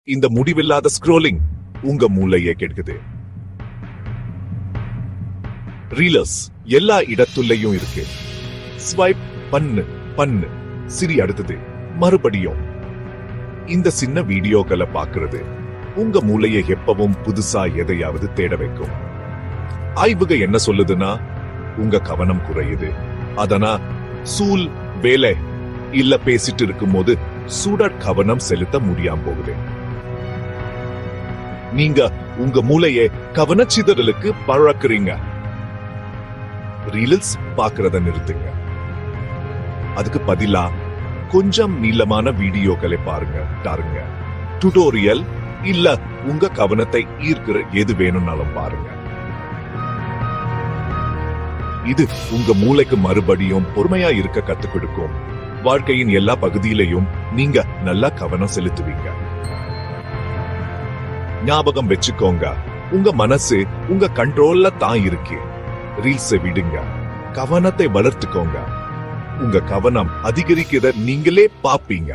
இந்த முடிவில்லாத ஸ்க்ரோலிங் உங்க மூளையை கெடுக்குது. ரீலர்ஸ் எல்லா இடத்துலயும் இருக்கு. ஸ்வைப் பண்ணு பண்ணு, சிரி அடுத்தது மறுபடியும். இந்த சின்ன வீடியோக்களை பாக்குறது உங்க மூளையை எப்பவும் புதுசா எதையாவது தேட வைக்கும். ஆய்வுக என்ன சொல்லுதுன்னா, உங்க கவனம் குறையுது. அதனா சூல் வேலை இல்ல பேசிட்டு இருக்கும் போது சூட கவனம் செலுத்த முடியாம போகுது. நீங்க உங்க மூளையை கவனச்சிதறலுக்கு பழக்கிறீங்க. ரீல்ஸ் பாக்குறத நிறுத்துங்க. அதுக்கு பதிலா கொஞ்சம் நீளமான வீடியோக்களை பாருங்க. டுடோரியல் இல்ல உங்க கவனத்தை ஈர்க்கிற எது வேணும்னாலும் பாருங்க. இது உங்க மூளைக்கு மறுபடியும் பொறுமையா இருக்க கத்துக் கொடுக்கும். வாழ்க்கையின் எல்லா பகுதியிலையும் நீங்க நல்லா கவனம் செலுத்துவீங்க. ஞாபகம் வச்சுக்கோங்க, உங்க மனசு உங்க கண்ட்ரோல்ல தான் இருக்கு. ரீல்ஸை விடுங்க, கவனத்தை வளர்த்துக்கோங்க. உங்க கவனம் அதிகரிக்கிறத நீங்களே பாப்பீங்க.